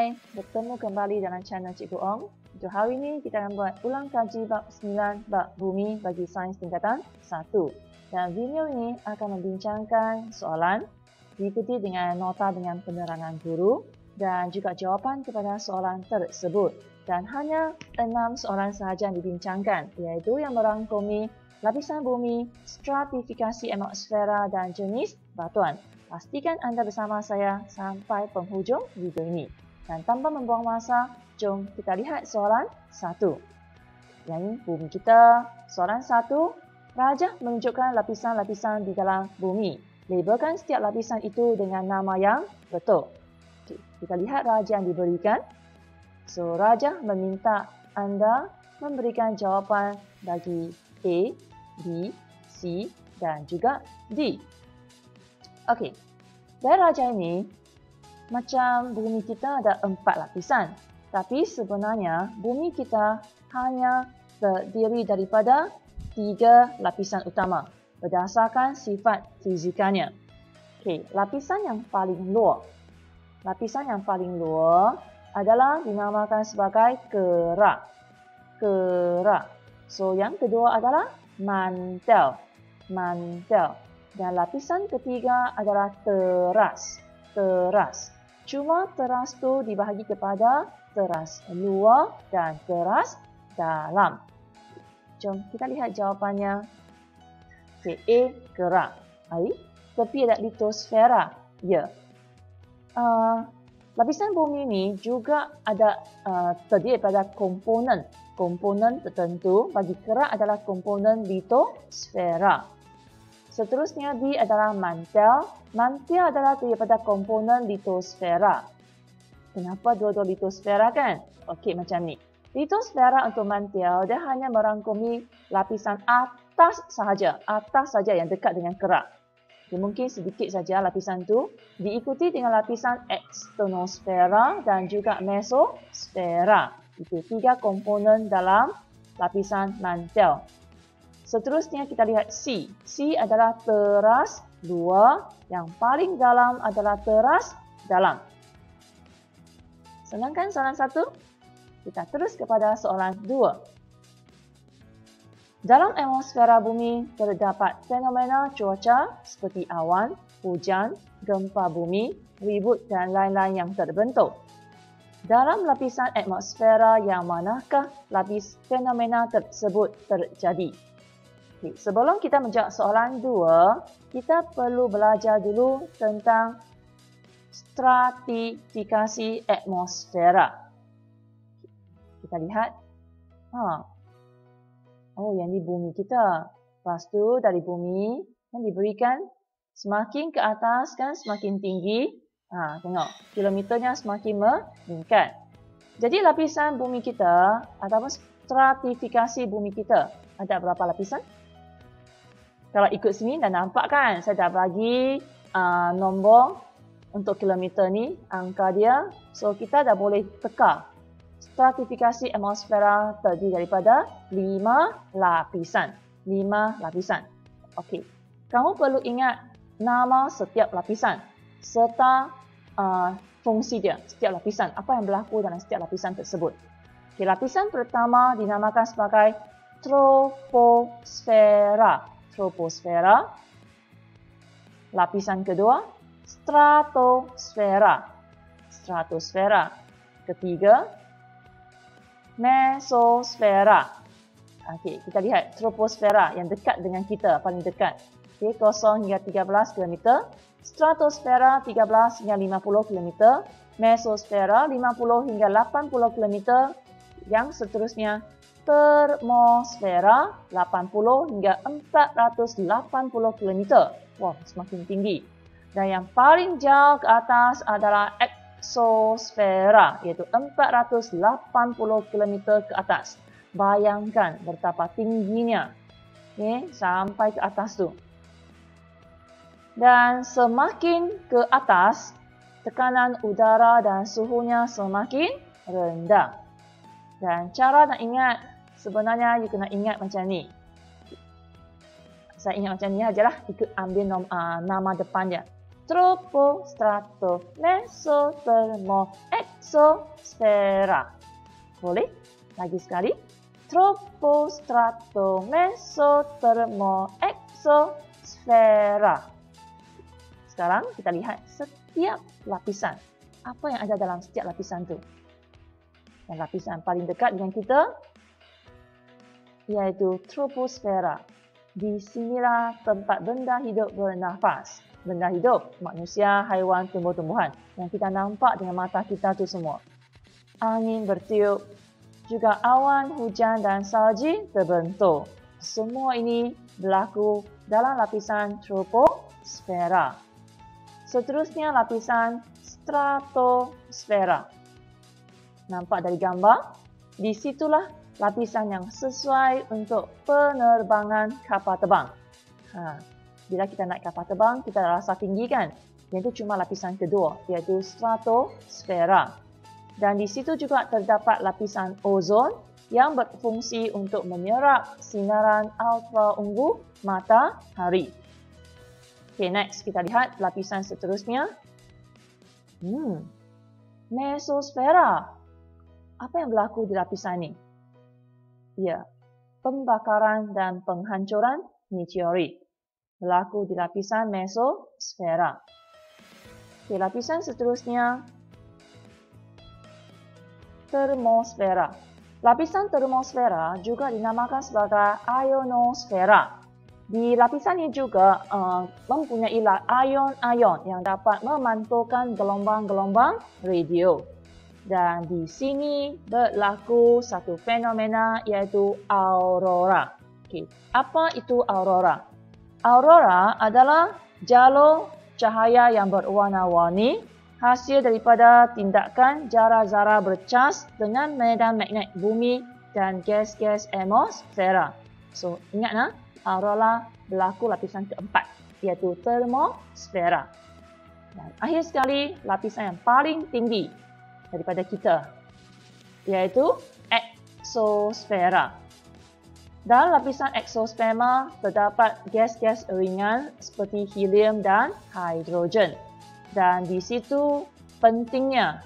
Hai, bertemu kembali dalam channel Cikgu Ong. Untuk hari ini kita akan buat ulang kaji bab 9 bab bumi bagi sains tingkatan 1. Dan video ini akan membincangkan soalan diikuti dengan nota dengan penerangan guru dan juga jawapan kepada soalan tersebut. Dan hanya 6 soalan sahaja yang dibincangkan, iaitu yang merangkumi lapisan bumi, stratifikasi atmosfera dan jenis batuan. Pastikan anda bersama saya sampai penghujung video ini. Dan tanpa membuang masa, jom kita lihat soalan 1. Yang ini bumi kita. Soalan 1. Rajah menunjukkan lapisan-lapisan di dalam bumi. Labelkan setiap lapisan itu dengan nama yang betul. Okay, kita lihat rajah yang diberikan. So, rajah meminta anda memberikan jawapan bagi A, B, C dan juga D. Okey, dari rajah ini, macam bumi kita ada 4 lapisan. Tapi sebenarnya, bumi kita hanya terdiri daripada 3 lapisan utama berdasarkan sifat fizikanya. Okey, lapisan yang paling luar. Lapisan yang paling luar adalah dinamakan sebagai kerak. Kerak. So, yang kedua adalah mantel. Mantel. Dan lapisan ketiga adalah teras. Teras. Cuma teras tu dibahagi kepada teras luar dan teras dalam. Jom kita lihat jawapannya. Okay, A, kerak. Tepi ada litosfera. Ya. Lapisan bumi ini juga ada terdiri daripada komponen tertentu. Bagi kerak adalah komponen litosfera. Seterusnya B adalah mantel. Mantel adalah daripada komponen litosfera. Kenapa dua-dua litosfera kan? Okey, macam ni. Litosfera untuk mantel, dia hanya merangkumi lapisan atas sahaja. Atas sahaja yang dekat dengan kerak. Okay, mungkin sedikit saja lapisan tu. Diikuti dengan lapisan eksternosfera dan juga mesosfera. Itu 3 komponen dalam lapisan mantel. Seterusnya kita lihat C. C adalah teras luar. Yang paling dalam adalah teras dalam. Senang kan soalan 1? Kita terus kepada soalan 2. Dalam atmosfera bumi terdapat fenomena cuaca seperti awan, hujan, gempa bumi, ribut dan lain-lain yang terbentuk. Dalam lapisan atmosfera yang manakah lapis fenomena tersebut terjadi? Okay, sebelum kita menjawab soalan 2, kita perlu belajar dulu tentang stratifikasi atmosfera. Kita lihat. Oh, yang di bumi kita. Lepas tu dari bumi yang diberikan semakin ke atas kan semakin tinggi. Tengok, kilometernya semakin meningkat. Jadi lapisan bumi kita ataupun stratifikasi bumi kita ada berapa lapisan? Kalau ikut sini dah nampak kan, saya dah bagi nombor untuk kilometer ni, angka dia. So, kita dah boleh teka. Stratifikasi atmosfera terdiri daripada 5 lapisan. 5 lapisan. Okey. Kamu perlu ingat nama setiap lapisan serta fungsi dia, setiap lapisan. Apa yang berlaku dalam setiap lapisan tersebut. Okey, lapisan pertama dinamakan sebagai troposfera. Troposfera. Lapisan kedua, stratosfera. Stratosfera. Ketiga, mesosfera. Okey, kita lihat troposfera yang dekat dengan kita, paling dekat. Okey, 0 hingga 13 km. Stratosfera 13 hingga 50 km. Mesosfera 50 hingga 80 km. Yang seterusnya, termosfera 80 hingga 480 km. Wah, semakin tinggi. Dan yang paling jauh ke atas adalah eksosfera, iaitu 480 km ke atas. Bayangkan betapa tingginya. Okay, sampai ke atas tu. Dan semakin ke atas, tekanan udara dan suhunya semakin rendah. Dan cara nak ingat, sebenarnya you kena ingat macam ni. Saya ingat macam ni ajalah, ikut ambil nama depan dia. Tropo, strato, meso, termo, exosfera. Boleh? Lagi sekali. Tropostrato, mesotermo, exosfera. Sekarang kita lihat setiap lapisan. Apa yang ada dalam setiap lapisan tu? Dan lapisan paling dekat dengan kita iaitu troposfera. Di sinilah tempat benda hidup bernafas. Benda hidup, manusia, haiwan, tumbuh-tumbuhan yang kita nampak dengan mata kita tu semua. Angin bertiup, juga awan, hujan dan salji terbentuk. Semua ini berlaku dalam lapisan troposfera. Seterusnya lapisan stratosfera. Nampak dari gambar? Di situlah lapisan yang sesuai untuk penerbangan kapal terbang. Bila kita naik kapal terbang, kita rasa tinggi kan? Yang itu cuma lapisan kedua, iaitu stratosfera. Dan di situ juga terdapat lapisan ozon yang berfungsi untuk menyerap sinaran ultra-ungu matahari. Okay, next kita lihat lapisan seterusnya. Mesosfera. Apa yang berlaku di lapisan ini? Ya, pembakaran dan penghancuran meteorit berlaku di lapisan mesosfera. Okay, lapisan seterusnya termosfera. Lapisan termosfera juga dinamakan sebagai ionosfera. Di lapisan ini juga mempunyai ion-ion yang dapat memantulkan gelombang-gelombang radio. Dan di sini berlaku satu fenomena iaitu aurora. Okay. Apa itu aurora? Aurora adalah jalur cahaya yang berwarna-warni hasil daripada tindakan zarah-zarah bercas dengan medan magnet bumi dan gas-gas atmosfera. So, ingatlah. Aurora berlaku lapisan keempat, iaitu termosfera. Dan akhir sekali, lapisan yang paling tinggi daripada kita, iaitu exosfera. Dalam lapisan exosfera terdapat gas-gas ringan seperti helium dan hidrogen. Dan di situ pentingnya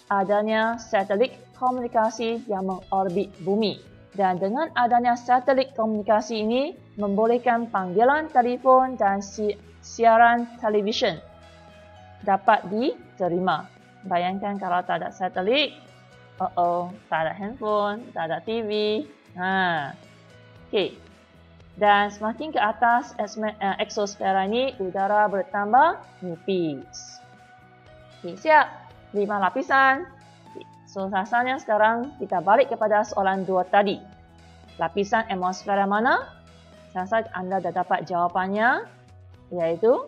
adanya satelit komunikasi yang mengorbit bumi. Dan dengan adanya satelit komunikasi ini, membolehkan panggilan telefon dan siaran televisyen dapat diterima. Bayangkan kalau tak ada satelit, tak ada handphone, tak ada TV. Okay. Dan semakin ke atas exosfera ini, udara bertambah nipis. Okay, siap? 5 lapisan. So, rasanya sekarang kita balik kepada soalan 2 tadi. Lapisan atmosfera mana? Saya rasa anda dah dapat jawapannya, iaitu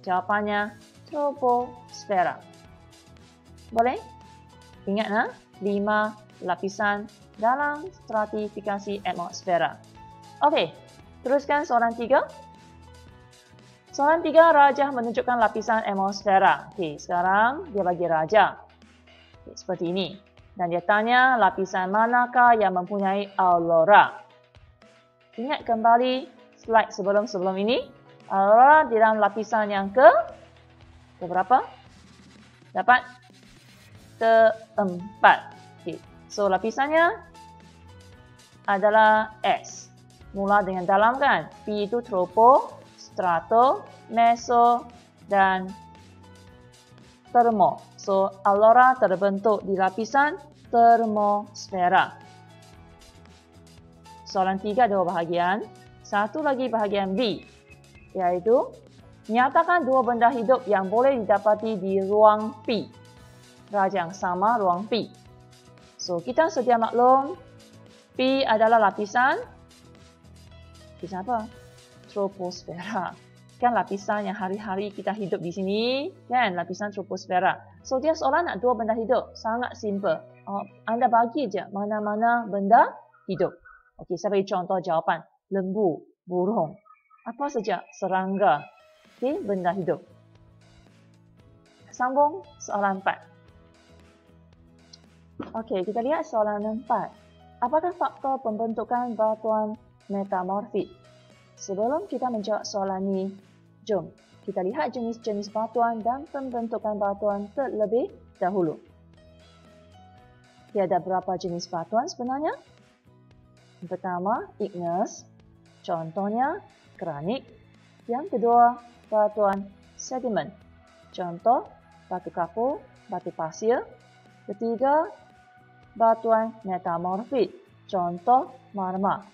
jawapannya troposfera. Boleh? Ingatlah, 5 lapisan dalam stratifikasi atmosfera. Okey, teruskan soalan 3. Soalan 3, rajah menunjukkan lapisan atmosfera. Okey, sekarang dia bagi rajah. Seperti ini. Dan dia tanya lapisan manakah yang mempunyai aurora. Ingat kembali slide sebelum ini. Aurora di dalam lapisan yang berapa? Dapat keempat. Okay. So lapisannya adalah S. Mula dengan dalam kan. P itu tropo, strato, meso dan termo. So, aurora terbentuk di lapisan termosfera. Soalan 3 ada 2 bahagian. Satu lagi bahagian B, iaitu nyatakan 2 benda hidup yang boleh didapati di ruang P. Rajah yang sama, ruang P. So, kita sedia maklum, P adalah lapisan apa? Troposfera. Kan lapisan yang hari-hari kita hidup di sini, kan lapisan troposfera. So dia soalan nak 2 benda hidup, sangat simple. Anda bagi je mana-mana benda hidup. Okey, saya bagi contoh jawapan. Lembu, burung, apa saja, serangga. Okey, benda hidup. Sambung soalan 4. Okey, kita lihat soalan 4. Apakah faktor pembentukan batuan metamorfik? Sebelum kita menjawab soalan ini, jom kita lihat jenis-jenis batuan dan pembentukan batuan terlebih dahulu. Okey, ada berapa jenis batuan sebenarnya? Yang pertama, igneous. Contohnya, granit. Yang kedua, batuan sediment. Contoh, batu kapur, batu pasir. Ketiga, batuan metamorfik. Contoh, marmer.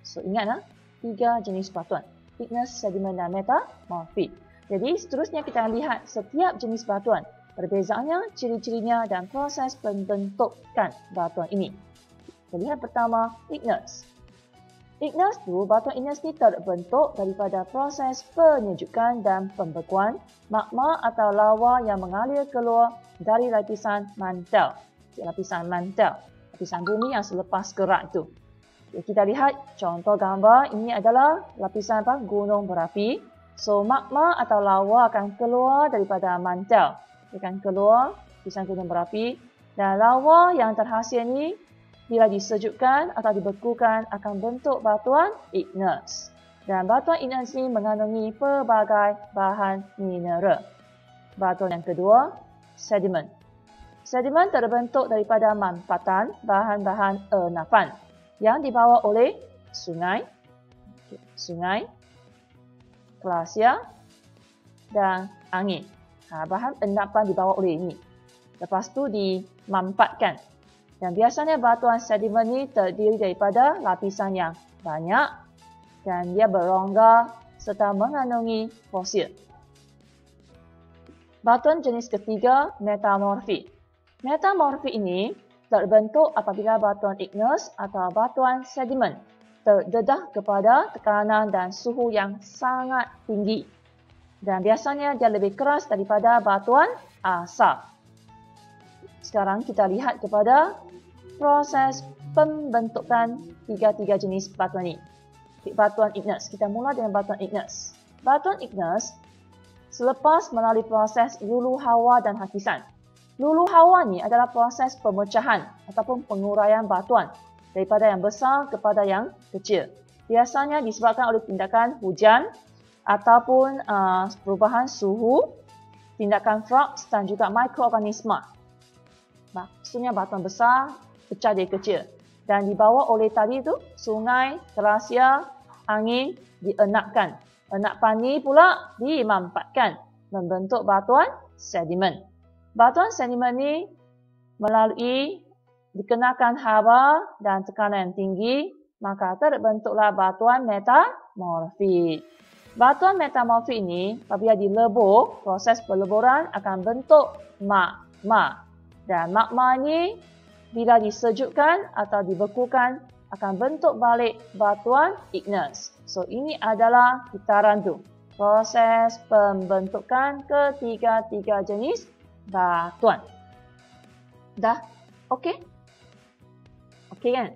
So, ingat 3 jenis batuan. Igneous, sediment dan metamorfik. Jadi, seterusnya kita lihat setiap jenis batuan. Perbezaannya, ciri-cirinya dan proses pembentukan batuan ini. Kita lihat pertama, igneous. Igneous tu, batuan igneous ni terbentuk daripada proses penyejukan dan pembekuan magma atau lawa yang mengalir keluar dari lapisan mantel. Lapisan mantel, lapisan bumi yang selepas gerak tu. Kita lihat contoh gambar, ini adalah lapisan gunung berapi. So, magma atau lawa akan keluar daripada mantel. Dia akan keluar lapisan gunung berapi. Dan lawa yang terhasil ni, bila disejukkan atau dibekukan akan bentuk batuan igneous. Dan batuan igneous ni mengandungi pelbagai bahan mineral. Batuan yang kedua, sediment. Sediment terbentuk daripada mampatan bahan-bahan endapan yang dibawa oleh sungai, glasia dan angin. Bahan endapan dibawa oleh ini. Lepas tu dimampatkan. Dan biasanya batuan sediment ni terdiri daripada lapisan yang banyak dan dia berongga serta mengandungi fosil. Batuan jenis ketiga, metamorfik. Metamorfik ini terbentuk apabila batuan igneous atau batuan sediment terdedah kepada tekanan dan suhu yang sangat tinggi. Dan biasanya dia lebih keras daripada batuan asap. Sekarang kita lihat kepada proses pembentukan tiga jenis batuan ini. Batuan igneous. Kita mula dengan batuan igneous. Batuan igneous selepas melalui proses luluh hawa dan hakisan. Luluh hawa ni adalah proses pemecahan ataupun penguraian batuan daripada yang besar kepada yang kecil. Biasanya disebabkan oleh tindakan hujan ataupun perubahan suhu, tindakan frost dan juga mikroorganisma. Maksudnya batuan besar pecah jadi kecil dan dibawa oleh tadi tu sungai, glasia, angin dienakkan. Enakan ni pula dimampatkan membentuk batuan sediment. Batuan sediment ni melalui dikenakan haba dan tekanan yang tinggi, maka terbentuklah batuan metamorfik. Batuan metamorfik ini apabila dilebur, proses peleburan akan bentuk magma. Dan magma ni bila disejukkan atau dibekukan akan bentuk balik batuan igneous. So ini adalah kitaran tu. Proses pembentukan ketiga jenis batuan. Dah? Okey? Okey kan?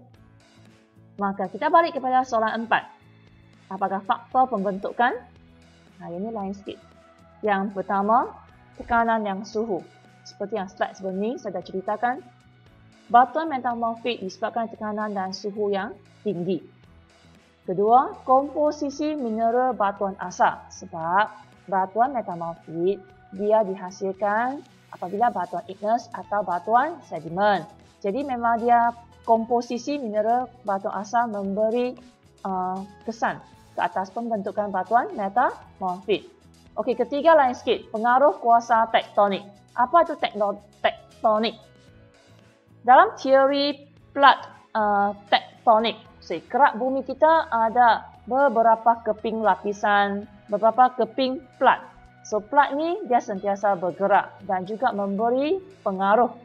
Maka kita balik kepada soalan 4. Apakah faktor pembentukan? Ini lain sikit. Yang pertama, tekanan yang suhu. Seperti yang slide sebelum ni saya dah ceritakan. Batuan metamorfik disebabkan tekanan dan suhu yang tinggi. Kedua, komposisi mineral batuan asal. Sebab batuan metamorfik dia dihasilkan apabila batuan igneous atau batuan sediment. Jadi memang dia komposisi mineral batuan asal memberi kesan ke atas pembentukan batuan metamorfik. Okey, ketiga lain sikit. Pengaruh kuasa tektonik. Apa itu tektonik? Dalam teori plat tektonik, kerak bumi kita ada beberapa keping lapisan, beberapa keping plat. So, plat ni dia sentiasa bergerak dan juga memberi pengaruh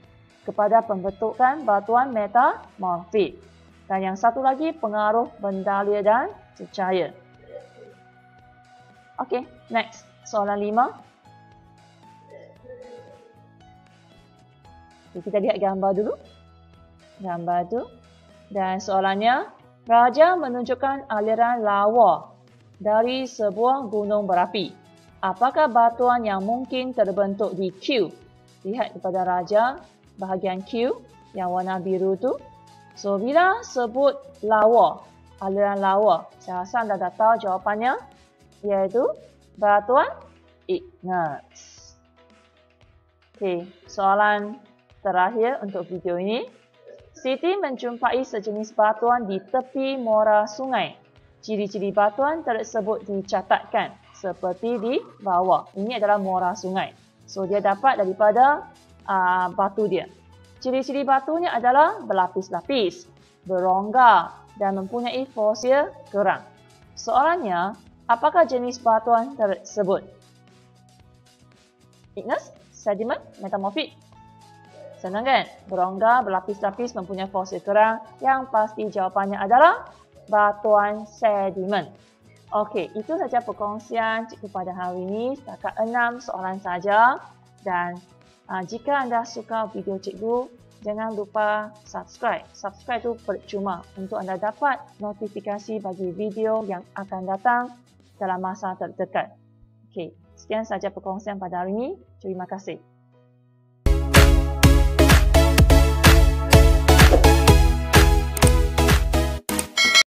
kepada pembentukan batuan metamorfik. Dan yang satu lagi, pengaruh bendalia dan cahaya. Okey, next. Soalan 5. Kita lihat gambar dulu. Gambar tu. Dan soalannya, raja menunjukkan aliran lawa dari sebuah gunung berapi. Apakah batuan yang mungkin terbentuk di Q? Lihat kepada raja, bahagian Q yang warna biru tu. So, bila sebut lawa, aliran lawa, saya rasa anda dah tahu jawapannya, iaitu batuan igneous. Okey, soalan terakhir untuk video ini. Siti menjumpai sejenis batuan di tepi muara sungai. Ciri-ciri batuan tersebut dicatatkan seperti di bawah. Ini adalah muara sungai. So, dia dapat daripada batu dia. Ciri-ciri batunya adalah berlapis-lapis, berongga dan mempunyai fosil kerang. Soalannya, apakah jenis batuan tersebut? Igneous, sediment, metamorphic. Senang kan? Berongga, berlapis-lapis, mempunyai fosil kerang. Yang pasti jawapannya adalah batuan sedimen. Okey, itu saja perkongsian cikgu pada hari ini. Setakat 6 soalan saja. Dan jika anda suka video cikgu, jangan lupa subscribe. Subscribe itu percuma untuk anda dapat notifikasi bagi video yang akan datang dalam masa terdekat. Okey, sekian saja perkongsian pada hari ini. Terima kasih.